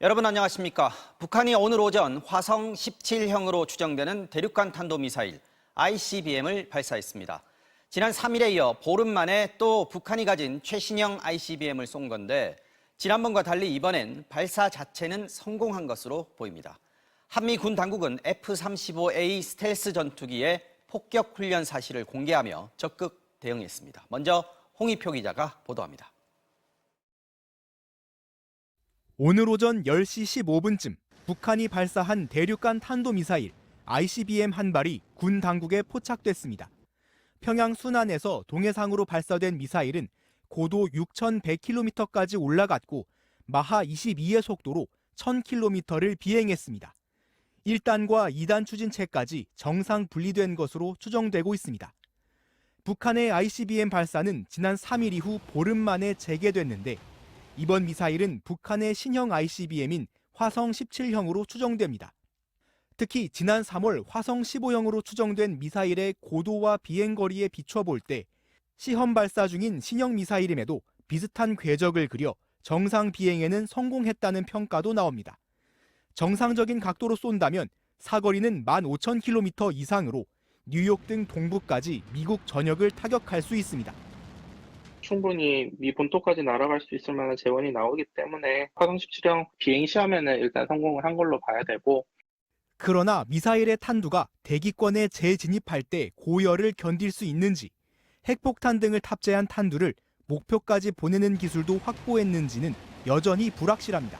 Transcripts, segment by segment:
여러분 안녕하십니까? 북한이 오늘 오전 화성 17형으로 추정되는 대륙간 탄도미사일 ICBM을 발사했습니다. 지난 3일에 이어 보름 만에 또 북한이 가진 최신형 ICBM을 쏜 건데 지난번과 달리 이번엔 발사 자체는 성공한 것으로 보입니다. 한미 군 당국은 F-35A 스텔스 전투기의 폭격 훈련 사실을 공개하며 적극 대응했습니다. 먼저 홍익표 기자가 보도합니다. 오늘 오전 10시 15분쯤 북한이 발사한 대륙간 탄도미사일 ICBM 한 발이 군 당국에 포착됐습니다. 평양 순안에서 동해상으로 발사된 미사일은 고도 6,100km까지 올라갔고 마하 22의 속도로 1,000km를 비행했습니다. 1단과 2단 추진체까지 정상 분리된 것으로 추정되고 있습니다. 북한의 ICBM 발사는 지난 3일 이후 보름 만에 재개됐는데 이번 미사일은 북한의 신형 ICBM인 화성 17형으로 추정됩니다. 특히 지난 3월 화성 15형으로 추정된 미사일의 고도와 비행거리에 비춰볼 때 시험 발사 중인 신형 미사일임에도 비슷한 궤적을 그려 정상 비행에는 성공했다는 평가도 나옵니다. 정상적인 각도로 쏜다면 사거리는 15,000km 이상으로 뉴욕 등 동부까지 미국 전역을 타격할 수 있습니다. 충분히 미 본토까지 날아갈 수 있을 만한 재원이 나오기 때문에 화성 17형 비행 시험에는 일단 성공을 한 걸로 봐야 되고, 그러나 미사일의 탄두가 대기권에 재진입할 때 고열을 견딜 수 있는지, 핵폭탄 등을 탑재한 탄두를 목표까지 보내는 기술도 확보했는지는 여전히 불확실합니다.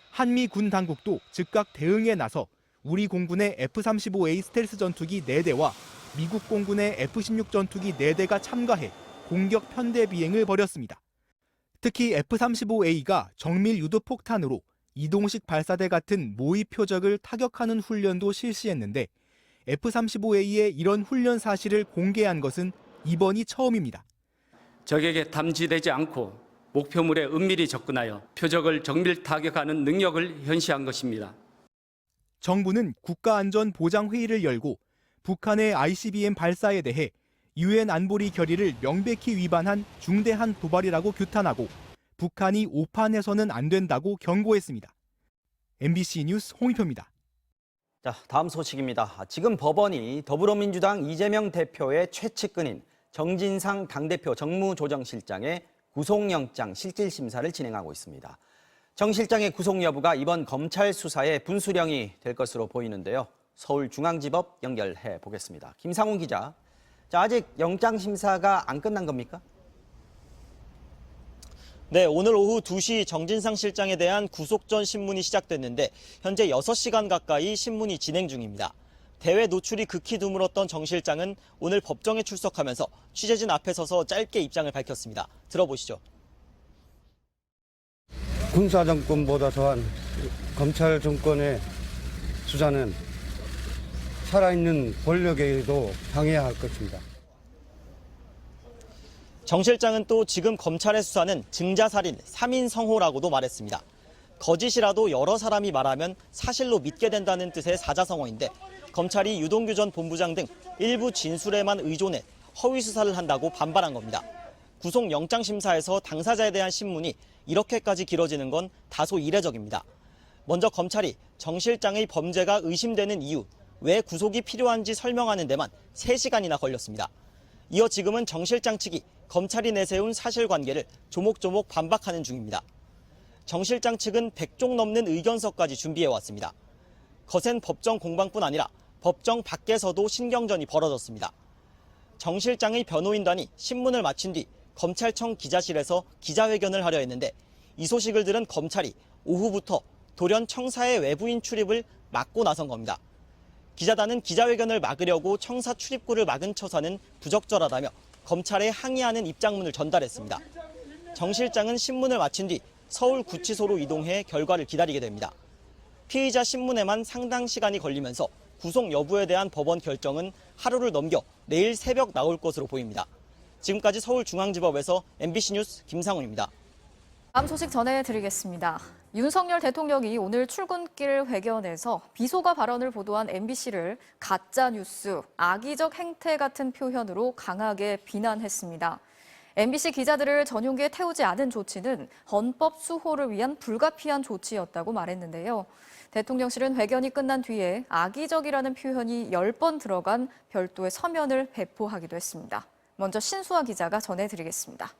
한미 군 당국도 즉각 대응에 나서 우리 공군의 F-35A 스텔스 전투기 4대와 미국 공군의 F-16 전투기 4대가 참가해 공격 편대 비행을 벌였습니다. 특히 F-35A가 정밀 유도 폭탄으로 이동식 발사대 같은 모의 표적을 타격하는 훈련도 실시했는데 F-35A의 이런 훈련 사실을 공개한 것은 이번이 처음입니다. 적에게 탐지되지 않고 목표물에 은밀히 접근하여 표적을 정밀 타격하는 능력을 현시한 것입니다. 정부는 국가안전보장회의를 열고 북한의 ICBM 발사에 대해 유엔 안보리 결의를 명백히 위반한 중대한 도발이라고 규탄하고 북한이 오판해서는 안 된다고 경고했습니다. MBC 뉴스 홍익표입니다. 자, 다음 소식입니다. 지금 법원이 더불어민주당 이재명 대표의 최측근인 정진상 당대표 정무조정실장의 구속영장 실질심사를 진행하고 있습니다. 정 실장의 구속 여부가 이번 검찰 수사의 분수령이 될 것으로 보이는데요. 서울중앙지법 연결해 보겠습니다. 김상훈 기자. 자, 아직 영장심사가 안 끝난 겁니까? 네, 오늘 오후 2시 정진상 실장에 대한 구속 전 신문이 시작됐는데 현재 6시간 가까이 신문이 진행 중입니다. 대외 노출이 극히 드물었던 정 실장은 오늘 법정에 출석하면서 취재진 앞에 서서 짧게 입장을 밝혔습니다. 들어보시죠. 군사정권보다 더한 검찰 정권의 수사는 살아있는 권력에도 당해야 할 것입니다. 정 실장은 또 지금 검찰의 수사는 증자살인 3인 성호라고도 말했습니다. 거짓이라도 여러 사람이 말하면 사실로 믿게 된다는 뜻의 사자성어인데 검찰이 유동규 전 본부장 등 일부 진술에만 의존해 허위 수사를 한다고 반발한 겁니다. 구속영장심사에서 당사자에 대한 신문이 이렇게까지 길어지는 건 다소 이례적입니다. 먼저 검찰이 정 실장의 범죄가 의심되는 이유, 왜 구속이 필요한지 설명하는 데만 3시간이나 걸렸습니다. 이어 지금은 정 실장 측이 검찰이 내세운 사실관계를 조목조목 반박하는 중입니다. 정 실장 측은 100쪽 넘는 의견서까지 준비해왔습니다. 거센 법정 공방뿐 아니라 법정 밖에서도 신경전이 벌어졌습니다. 정 실장의 변호인단이 신문을 마친 뒤 검찰청 기자실에서 기자회견을 하려 했는데 이 소식을 들은 검찰이 오후부터 돌연 청사의 외부인 출입을 막고 나선 겁니다. 기자단은 기자회견을 막으려고 청사 출입구를 막은 처사는 부적절하다며 검찰에 항의하는 입장문을 전달했습니다. 정 실장은 신문을 마친 뒤 서울구치소로 이동해 결과를 기다리게 됩니다. 피의자 신문에만 상당 시간이 걸리면서 구속 여부에 대한 법원 결정은 하루를 넘겨 내일 새벽 나올 것으로 보입니다. 지금까지 서울중앙지법에서 MBC 뉴스 김상훈입니다. 다음 소식 전해드리겠습니다. 윤석열 대통령이 오늘 출근길 회견에서 비속어 발언을 보도한 MBC를 가짜뉴스, 악의적 행태 같은 표현으로 강하게 비난했습니다. MBC 기자들을 전용기에 태우지 않은 조치는 헌법 수호를 위한 불가피한 조치였다고 말했는데요. 대통령실은 회견이 끝난 뒤에 악의적이라는 표현이 10번 들어간 별도의 서면을 배포하기도 했습니다. 먼저 신수아 기자가 전해드리겠습니다.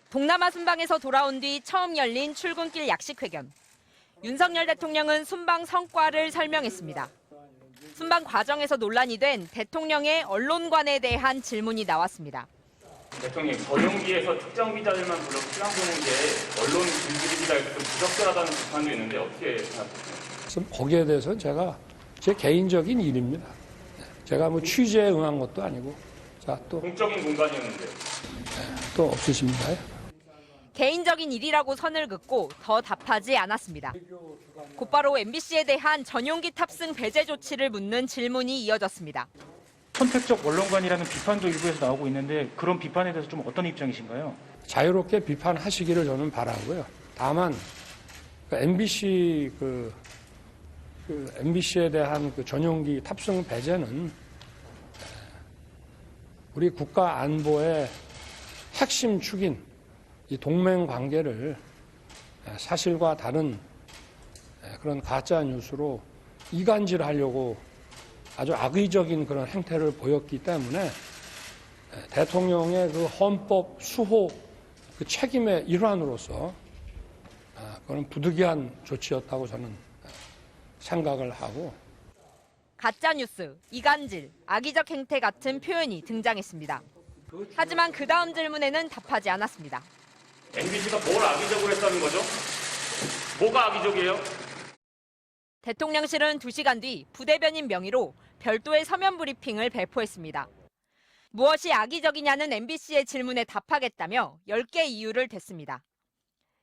동남아 순방에서 돌아온 뒤 처음 열린 출근길 약식회견. 윤석열 대통령은 순방 성과를 설명했습니다. 순방 과정에서 논란이 된 대통령의 언론관에 대한 질문이 나왔습니다. 대통령님, 전용기에서 특정 기자들만 불러 시간 보는 게 언론 길들이기가 좀 부적절하다는 비판도 있는데 어떻게 생각하세요? 거기에 대해서는 제가 제 개인적인 일입니다. 제가 뭐 취재에 응한 것도 아니고, 자, 또 공적인 공간이었는데. 또 없으십니까? 개인적인 일이라고 선을 긋고 더 답하지 않았습니다. 곧바로 MBC에 대한 전용기 탑승 배제 조치를 묻는 질문이 이어졌습니다. 선택적 언론관이라는 비판도 일부에서 나오고 있는데 그런 비판에 대해서 좀 어떤 입장이신가요? 자유롭게 비판하시기를 저는 바라고요. 다만 MBC MBC에 대한 그 전용기 탑승 배제는 우리 국가 안보의 핵심 축인 이 동맹 관계를 사실과 다른 그런 가짜 뉴스로 이간질하려고 아주 악의적인 그런 행태를 보였기 때문에 대통령의 그 헌법 수호 그 책임의 일환으로서 그런 부득이한 조치였다고 저는 생각을 하고. 가짜 뉴스, 이간질, 악의적 행태 같은 표현이 등장했습니다. 하지만 그 다음 질문에는 답하지 않았습니다. MBC가 뭘 악의적으로 했다는 거죠? 뭐가 악의적이에요? 대통령실은 2시간 뒤 부대변인 명의로 별도의 서면 브리핑을 배포했습니다. 무엇이 악의적이냐는 MBC의 질문에 답하겠다며 10개 이유를 댔습니다.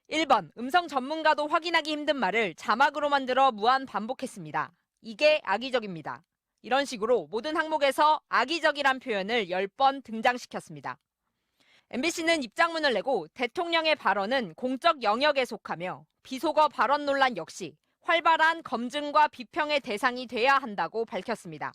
1번, 음성 전문가도 확인하기 힘든 말을 자막으로 만들어 무한 반복했습니다. 이게 악의적입니다. 이런 식으로 모든 항목에서 악의적이란 표현을 10번 등장시켰습니다. MBC는 입장문을 내고 대통령의 발언은 공적 영역에 속하며 비속어 발언 논란 역시 활발한 검증과 비평의 대상이 돼야 한다고 밝혔습니다.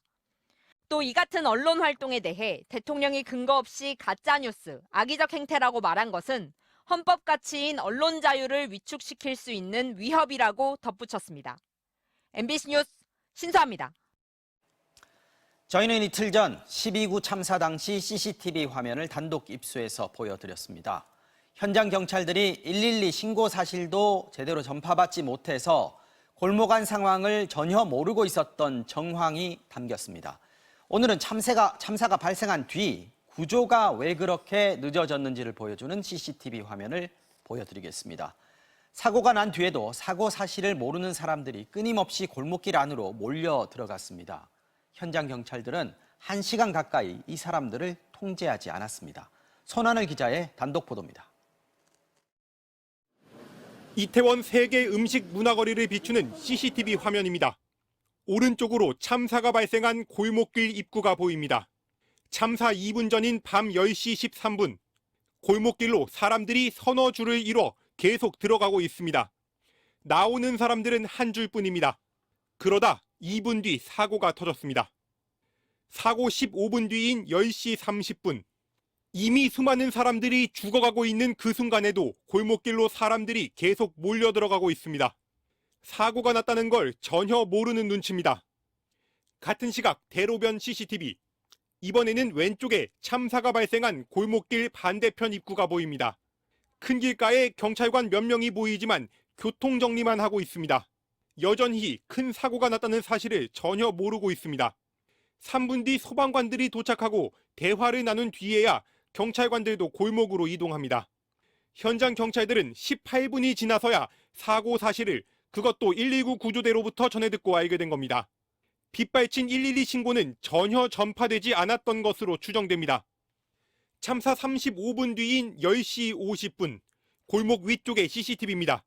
또 이 같은 언론 활동에 대해 대통령이 근거 없이 가짜뉴스, 악의적 행태라고 말한 것은 헌법 가치인 언론 자유를 위축시킬 수 있는 위협이라고 덧붙였습니다. MBC 뉴스 신수아입니다. 저희는 이틀 전 12구 참사 당시 CCTV 화면을 단독 입수해서 보여드렸습니다. 현장 경찰들이 112 신고 사실도 제대로 전파받지 못해서 골목 안 상황을 전혀 모르고 있었던 정황이 담겼습니다. 오늘은 참사가 발생한 뒤 구조가 왜 그렇게 늦어졌는지를 보여주는 CCTV 화면을 보여드리겠습니다. 사고가 난 뒤에도 사고 사실을 모르는 사람들이 끊임없이 골목길 안으로 몰려 들어갔습니다. 현장 경찰들은 1시간 가까이 이 사람들을 통제하지 않았습니다. 손하늘 기자의 단독 보도입니다. 이태원 세계 음식 문화거리를 비추는 CCTV 화면입니다. 오른쪽으로 참사가 발생한 골목길 입구가 보입니다. 참사 2분 전인 밤 10시 13분, 골목길로 사람들이 서너 줄을 이뤄 계속 들어가고 있습니다. 나오는 사람들은 한 줄뿐입니다. 그러다 2분 뒤 사고가 터졌습니다. 사고 15분 뒤인 10시 30분, 이미 수많은 사람들이 죽어가고 있는 그 순간에도 골목길로 사람들이 계속 몰려 들어가고 있습니다. 사고가 났다는 걸 전혀 모르는 눈치입니다. 같은 시각 대로변 CCTV, 이번에는 왼쪽에 참사가 발생한 골목길 반대편 입구가 보입니다. 큰 길가에 경찰관 몇 명이 보이지만 교통정리만 하고 있습니다. 여전히 큰 사고가 났다는 사실을 전혀 모르고 있습니다. 3분 뒤 소방관들이 도착하고 대화를 나눈 뒤에야 경찰관들도 골목으로 이동합니다. 현장 경찰들은 18분이 지나서야 사고 사실을, 그것도 119 구조대로부터 전해 듣고 알게 된 겁니다. 빗발친 112 신고는 전혀 전파되지 않았던 것으로 추정됩니다. 참사 35분 뒤인 10시 50분, 골목 위쪽의 CCTV입니다.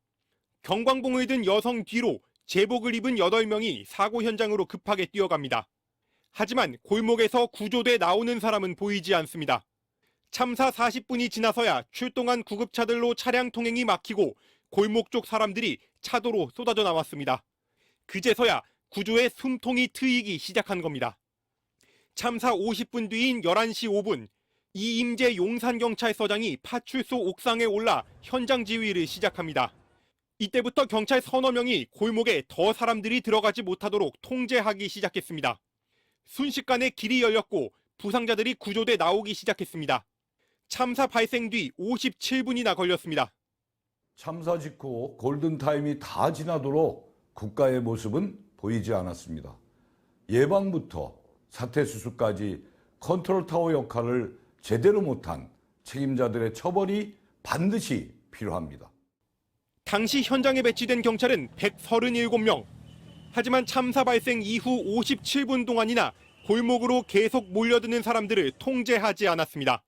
경광봉을 든 여성 뒤로 제복을 입은 8명이 사고 현장으로 급하게 뛰어갑니다. 하지만 골목에서 구조대 나오는 사람은 보이지 않습니다. 참사 40분이 지나서야 출동한 구급차들로 차량 통행이 막히고 골목 쪽 사람들이 차도로 쏟아져 나왔습니다. 그제서야 구조의 숨통이 트이기 시작한 겁니다. 참사 50분 뒤인 11시 5분, 이임재 용산경찰서장이 파출소 옥상에 올라 현장 지휘를 시작합니다. 이때부터 경찰 서너 명이 골목에 더 사람들이 들어가지 못하도록 통제하기 시작했습니다. 순식간에 길이 열렸고 부상자들이 구조돼 나오기 시작했습니다. 참사 발생 뒤 57분이나 걸렸습니다. 참사 직후 골든타임이 다 지나도록 국가의 모습은 보이지 않았습니다. 예방부터 사태 수습까지 컨트롤타워 역할을 제대로 못한 책임자들의 처벌이 반드시 필요합니다. 당시 현장에 배치된 경찰은 137명. 하지만 참사 발생 이후 57분 동안이나 골목으로 계속 몰려드는 사람들을 통제하지 않았습니다.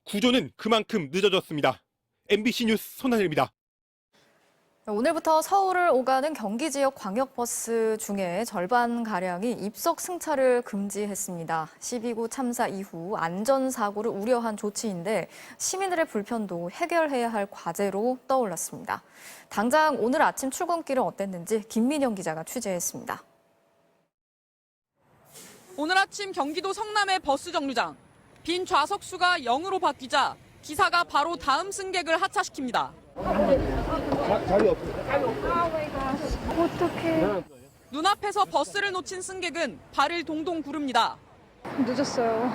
구조는 그만큼 늦어졌습니다. MBC 뉴스 손하늘입니다. 오늘부터 서울을 오가는 경기 지역 광역버스 중에 절반가량이 입석 승차를 금지했습니다. 12구 참사 이후 안전사고를 우려한 조치인데 시민들의 불편도 해결해야 할 과제로 떠올랐습니다. 당장 오늘 아침 출근길은 어땠는지 김민영 기자가 취재했습니다. 오늘 아침 경기도 성남의 버스 정류장. 빈 좌석수가 0으로 바뀌자 기사가 바로 다음 승객을 하차시킵니다. 어떡해. 눈앞에서 버스를 놓친 승객은 발을 동동 구릅니다. 늦었어요.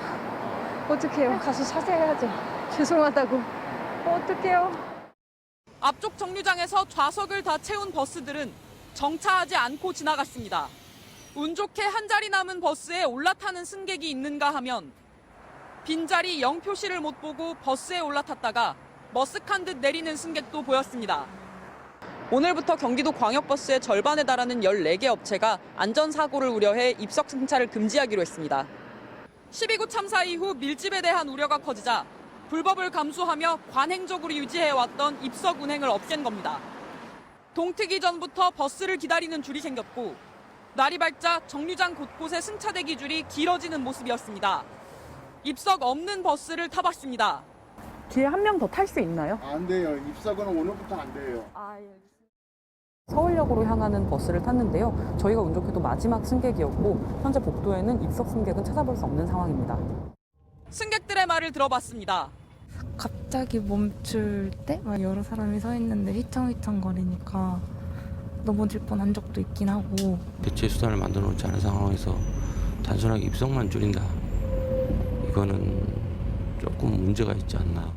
어떡해요. 가서 사죄해야죠. 죄송하다고. 어떡해요. 앞쪽 정류장에서 좌석을 다 채운 버스들은 정차하지 않고 지나갔습니다. 운 좋게 한 자리 남은 버스에 올라타는 승객이 있는가 하면 빈자리 0 표시를 못 보고 버스에 올라탔다가 머쓱한 듯 내리는 승객도 보였습니다. 오늘부터 경기도 광역버스의 절반에 달하는 14개 업체가 안전사고를 우려해 입석 승차를 금지하기로 했습니다. 12구 참사 이후 밀집에 대한 우려가 커지자 불법을 감수하며 관행적으로 유지해왔던 입석 운행을 없앤 겁니다. 동트기 전부터 버스를 기다리는 줄이 생겼고 날이 밝자 정류장 곳곳에 승차대기 줄이 길어지는 모습이었습니다. 입석 없는 버스를 타봤습니다. 뒤에 한 명 더 탈 수 있나요? 안 돼요. 입석은 오늘부터 안 돼요. 서울역으로 향하는 버스를 탔는데요. 저희가 운 좋게도 마지막 승객이었고 현재 복도에는 입석 승객은 찾아볼 수 없는 상황입니다. 승객들의 말을 들어봤습니다. 갑자기 멈출 때 막 여러 사람이 서 있는데 휘청휘청거리니까 넘어질 뻔한 적도 있긴 하고. 대체 수단을 만들어 놓지 않은 상황에서 단순하게 입석만 줄인다. 이거는 조금 문제가 있지 않나.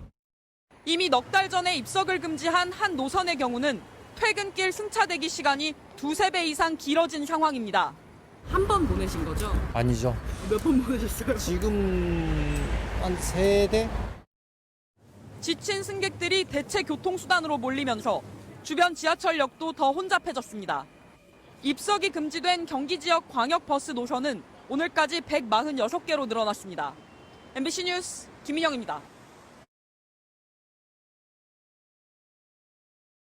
이미 넉 달 전에 입석을 금지한 한 노선의 경우는 퇴근길 승차 대기 시간이 2~3배 이상 길어진 상황입니다. 한 번 보내신 거죠? 아니죠. 몇 번 보내셨어요? 지금 한 3대? 지친 승객들이 대체 교통수단으로 몰리면서 주변 지하철역도 더 혼잡해졌습니다. 입석이 금지된 경기 지역 광역버스 노선은 오늘까지 146개로 늘어났습니다. MBC 뉴스 김민영입니다.